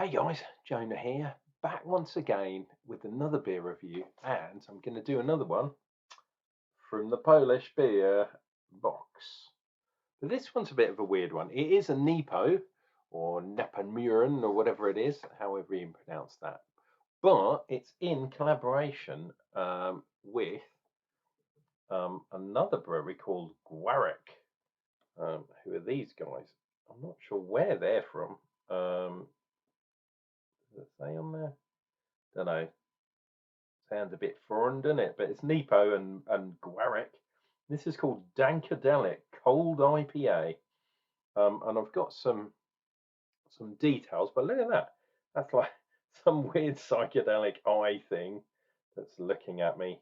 Hey guys, Jonah here, back once again with another beer review, and I'm going to do another one from the Polish beer box. But this one's a bit of a weird one. It is a Nepo, or Nepomucen, or whatever it is, however you pronounce that. But it's in collaboration with another brewery called Gwarek. Who are these guys? I'm not sure where they're from. Does it say on there? Don't know. Sounds a bit foreign, doesn't it? But it's Nepo and Gwarek. This is called Dankadelic Cold IPA. And I've got some details, but look at that. That's like some weird psychedelic eye thing that's looking at me.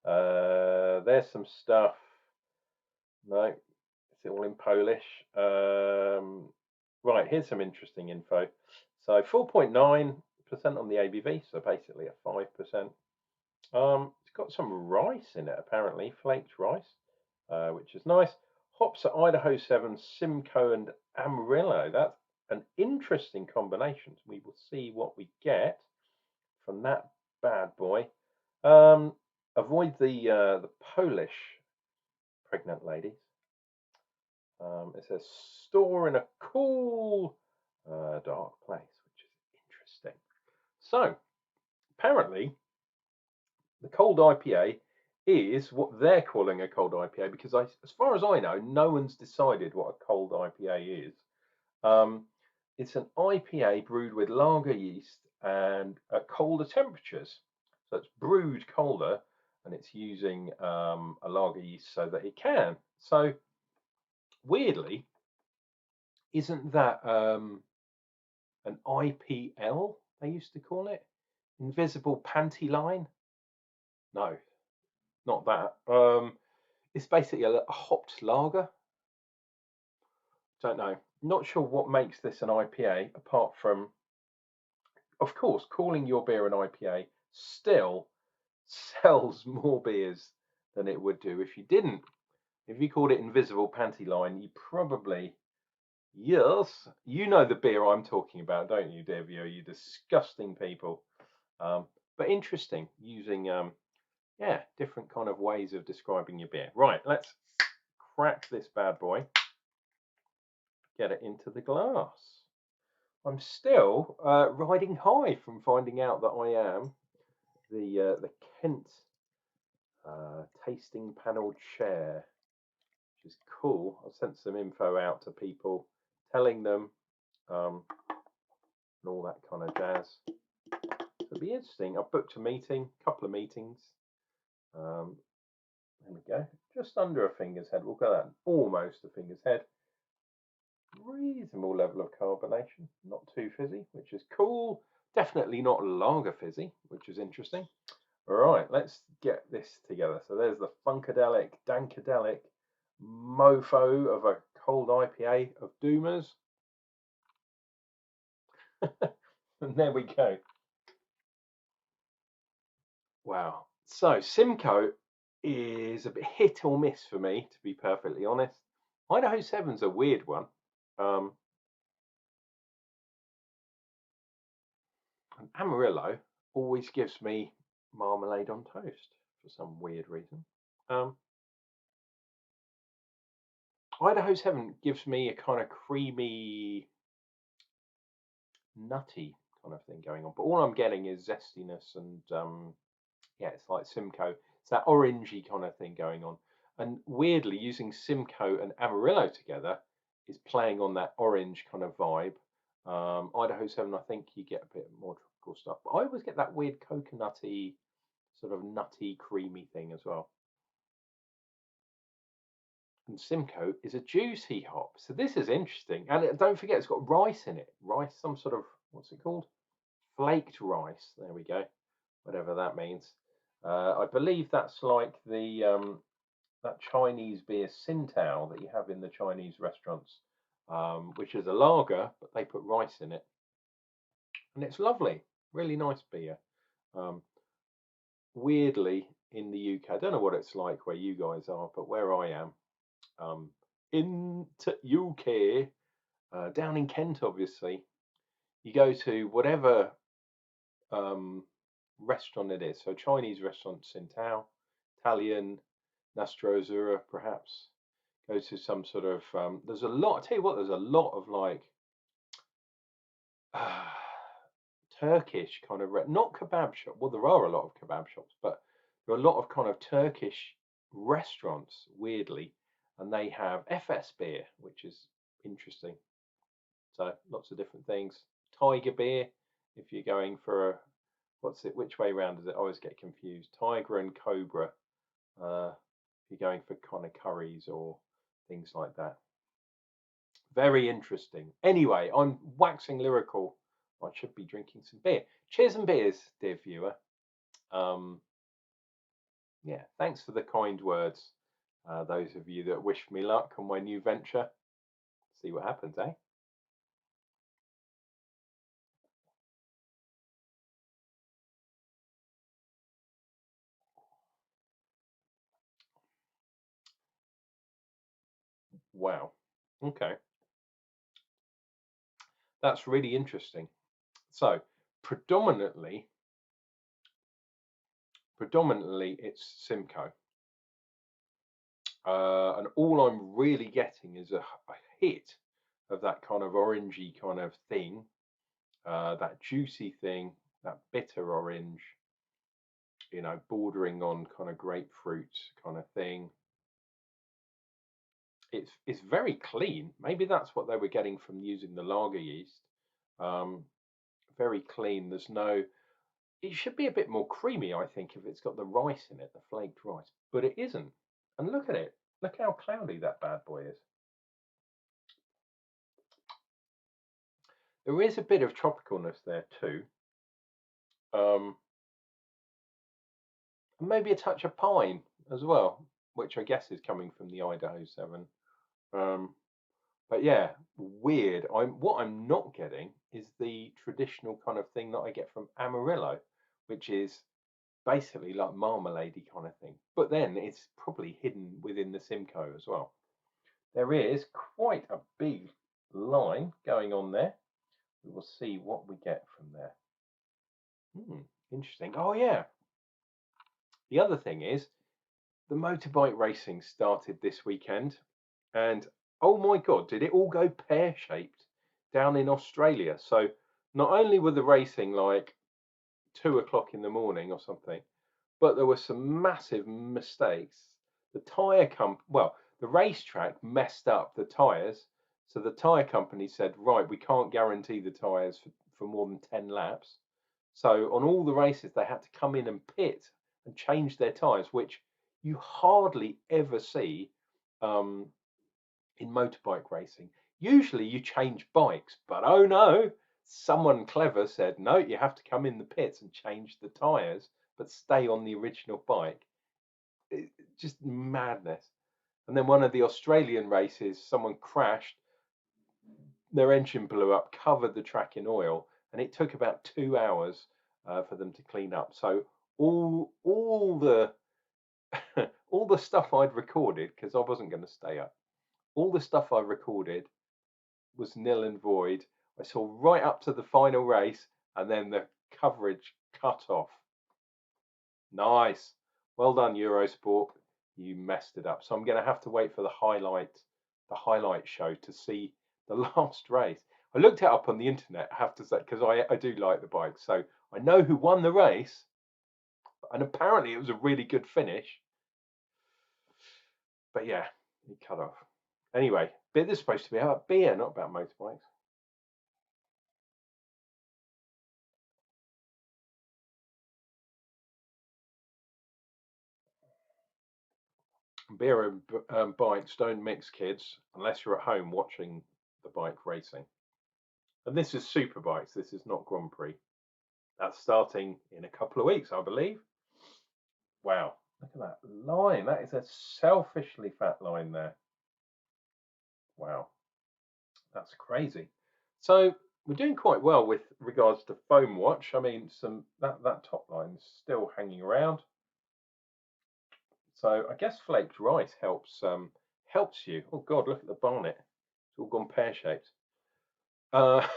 There's some stuff. No, it's all in Polish. Right, here's some interesting info. So 4.9% on the ABV, so basically a 5%. It's got some rice in it, apparently, flaked rice, which is nice. Hops are Idaho 7, Simcoe, and Amarillo. That's an interesting combination. We will see what we get from that bad boy. Avoid the Polish pregnant ladies. It says store in a cool, dark place, which is interesting. So, apparently, the cold IPA is what they're calling a cold IPA because, as far as I know, no one's decided what a cold IPA is. It's an IPA brewed with lager yeast and at colder temperatures. So it's brewed colder and it's using a lager yeast so that it can. So weirdly, isn't that an IPL, they used to call it? Invisible panty line? No, not that. It's basically a hopped lager. Don't know. Not sure what makes this an IPA apart from, of course, calling your beer an IPA still sells more beers than it would do if you didn't. If you called it Invisible Panty Line, you probably, yes, you know the beer I'm talking about, don't you, Devio? You disgusting people. But interesting, using yeah, different kind of ways of describing your beer. Right, let's crack this bad boy. Get it into the glass. I'm still riding high from finding out that I am the Kent tasting panel chair, which is cool. I've sent some info out to people, telling them and all that kind of jazz. It'll be interesting. I've booked a meeting, a couple of meetings. There we go, just under a finger's head. We'll go that almost a finger's head. Reasonable level of carbonation, not too fizzy, which is cool. Definitely not lager fizzy, which is interesting. All right, let's get this together. So there's the Funkadelic, Dankadelic mofo of a cold IPA of Doomers. And there we go. Wow. So Simcoe is a bit hit or miss for me, to be perfectly honest. Idaho 7's a weird one. And Amarillo always gives me marmalade on toast for some weird reason. Idaho 7 gives me a kind of creamy, nutty kind of thing going on, but all I'm getting is zestiness and yeah, it's like Simcoe. It's that orangey kind of thing going on. And weirdly, using Simcoe and Amarillo together is playing on that orange kind of vibe. Idaho 7, I think you get a bit more tropical stuff, but I always get that weird coconutty, sort of nutty, creamy thing as well. And Simcoe is a juicy hop, so this is interesting. And don't forget, it's got rice in it. Rice, some sort of, what's it called? Flaked rice. There we go. Whatever that means. I believe that's like the that Chinese beer Tsingtao that you have in the Chinese restaurants, which is a lager, but they put rice in it, and it's lovely, really nice beer. Weirdly, in the UK, I don't know what it's like where you guys are, but where I am, in UK, down in Kent, obviously, you go to whatever restaurant it is. So Chinese restaurant, Tsingtao, Italian, Nastro Azzurra, perhaps. Go to some sort of there's a lot. I tell you what, there's a lot of like Turkish kind of not kebab shop. Well, there are a lot of kebab shops, but there are a lot of kind of Turkish restaurants, weirdly, and they have FS beer, which is interesting. So lots of different things. Tiger beer, if you're going for a what's it? Which way round does it? I always get confused. Tiger and Cobra. If you're going for kind of curries or things like that. Very interesting. Anyway, I'm waxing lyrical. I should be drinking some beer. Cheers and beers, dear viewer. Yeah, thanks for the kind words. Those of you that wish me luck on my new venture. See what happens, eh? Wow. Okay. That's really interesting. So, predominantly it's Simcoe. And all I'm really getting is a hit of that kind of orangey kind of thing, that juicy thing, that bitter orange, bordering on kind of grapefruit kind of thing. It's very clean. Maybe that's what they were getting from using the lager yeast. Very clean. There's no. It should be a bit more creamy, I think, if it's got the rice in it, the flaked rice, but it isn't. And look at it. Look how cloudy that bad boy is. There is a bit of tropicalness there too. And maybe a touch of pine as well, which I guess is coming from the Idaho 7. But yeah, weird. What I'm not getting is the traditional kind of thing that I get from Amarillo, which is basically like marmalade kind of thing. But then it's probably hidden within the Simcoe as well. There is quite a big line going on there. We will see what we get from there. Interesting. Oh yeah. The other thing is the motorbike racing started this weekend, and oh my god, did it all go pear-shaped down in Australia? So not only were the racing like 2 o'clock in the morning or something, but there were some massive mistakes. The the racetrack messed up the tyres, so the tyre company said, right, we can't guarantee the tyres for more than 10 laps. So on all the races, they had to come in and pit and change their tyres, which you hardly ever see um, in motorbike racing. Usually you change bikes, but oh no, someone clever said, no, you have to come in the pits and change the tyres, but stay on the original bike. Just madness. And then one of the Australian races, someone crashed, their engine blew up, covered the track in oil, and it took about 2 hours for them to clean up. So all the all the stuff I'd recorded, because I wasn't going to stay up, all the stuff I recorded was nil and void. I saw right up to the final race, and then the coverage cut off. Nice, well done, Eurosport. You messed it up. So I'm going to have to wait for the highlight show to see the last race. I looked it up on the internet, I have to say, because I do like the bike. So I know who won the race, and apparently it was a really good finish. But yeah, he cut off. Anyway, this is supposed to be about beer, not about motorbikes. Beer and bikes don't mix, kids, unless you're at home watching the bike racing. And this is Superbikes, this is not Grand Prix. That's starting in a couple of weeks, I believe. Wow, look at that line. That is a selfishly fat line there. Wow, that's crazy. So we're doing quite well with regards to foam watch. I mean, that top line is still hanging around. So I guess flaked rice helps you. Oh God, look at the barnet. It's all gone pear shaped. Uh,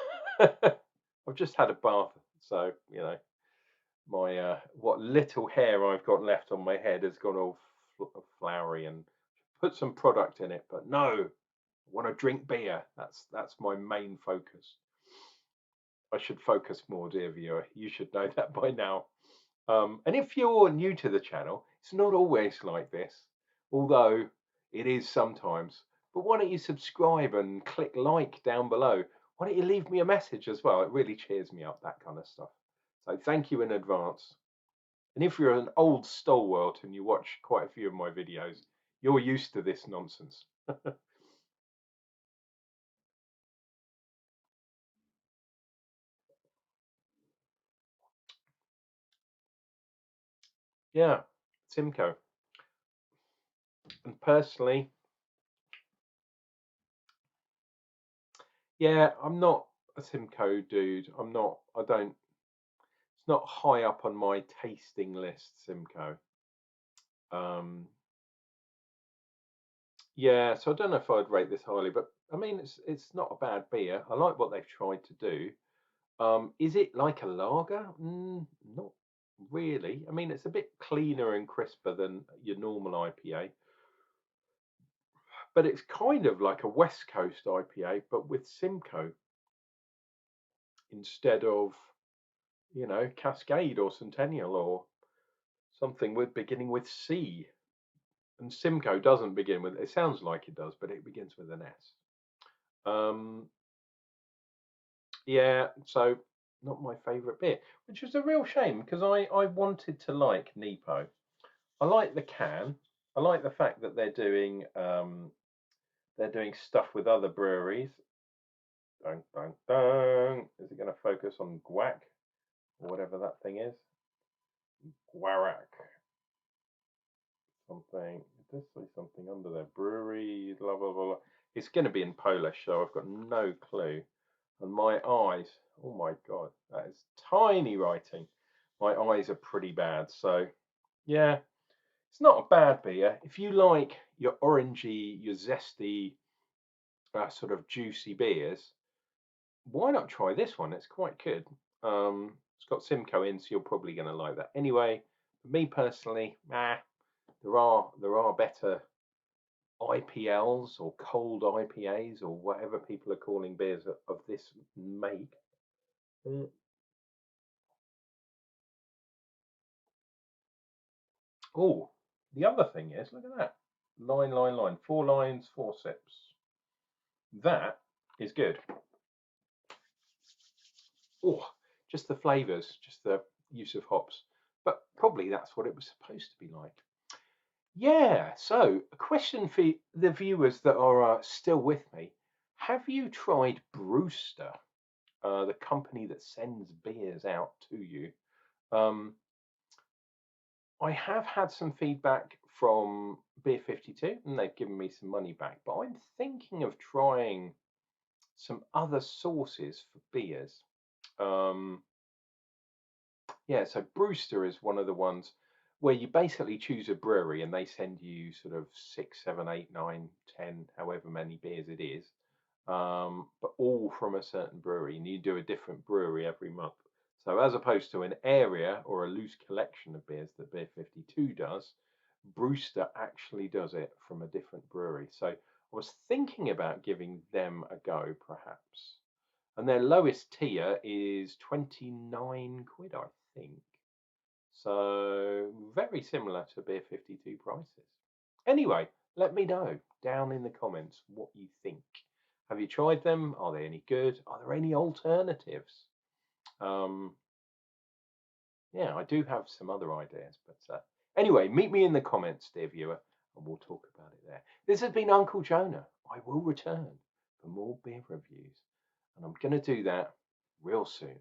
I've just had a bath, so you know my what little hair I've got left on my head has gone all flowery, and put some product in it. But no, I want to drink beer. That's my main focus. I should focus more, dear viewer. You should know that by now. And if you're new to the channel, it's not always like this, although it is sometimes. But why don't you subscribe and click like down below? Why don't you leave me a message as well? It really cheers me up, that kind of stuff. So thank you in advance. And if you're an old stalwart and you watch quite a few of my videos, you're used to this nonsense. Yeah, Simcoe. And personally, yeah, I'm not a Simcoe dude. I don't, it's not high up on my tasting list, Simcoe. Um, yeah, so I don't know if I'd rate this highly, but I mean, it's not a bad beer. I like what they've tried to do. Is it like a lager? Not really. I mean, it's a bit cleaner and crisper than your normal IPA, but it's kind of like a West Coast IPA, but with Simcoe instead of, you know, Cascade or Centennial or something with beginning with C. And Simcoe doesn't begin with, it sounds like it does, but it begins with an S. Um, yeah, so not my favourite beer, which is a real shame because I wanted to like Nepo. I like the can. I like the fact that they're doing stuff with other breweries. Dun, dun, dun. Is it going to focus on Guac or whatever that thing is? Gwarek something. It does say something under there. Brewery, blah blah blah. It's going to be in Polish, so I've got no clue. And my eyes, oh my god, that is tiny writing. My eyes are pretty bad. So yeah, it's not a bad beer. If you like your orangey, your zesty, sort of juicy beers, why not try this one? It's quite good. It's got Simcoe in, so you're probably going to like that. Anyway, for me personally, there are better IPLs or cold IPAs or whatever people are calling beers of this make. Oh, the other thing is, look at that. Line. 4 lines, 4 sips. That is good. Oh, just the flavours, just the use of hops. But probably that's what it was supposed to be like. Yeah, so a question for the viewers that are still with me. Have you tried Brewster, the company that sends beers out to you? Um, I have had some feedback from Beer 52 and they've given me some money back, but I'm thinking of trying some other sources for beers. Um, yeah, so Brewster is one of the ones where you basically choose a brewery and they send you sort of 6, 7, 8, 9, 10, however many beers it is, but all from a certain brewery, and you do a different brewery every month. So as opposed to an area or a loose collection of beers that Beer 52 does, Brewster actually does it from a different brewery. So I was thinking about giving them a go, perhaps. And their lowest tier is 29 quid, I think. So very similar to Beer 52 prices. Anyway, let me know down in the comments what you think. Have you tried them? Are they any good? Are there any alternatives? Um, yeah, I do have some other ideas, but anyway, meet me in the comments, dear viewer, and we'll talk about it there. This has been Uncle Jonah. I will return for more beer reviews, and I'm going to do that real soon.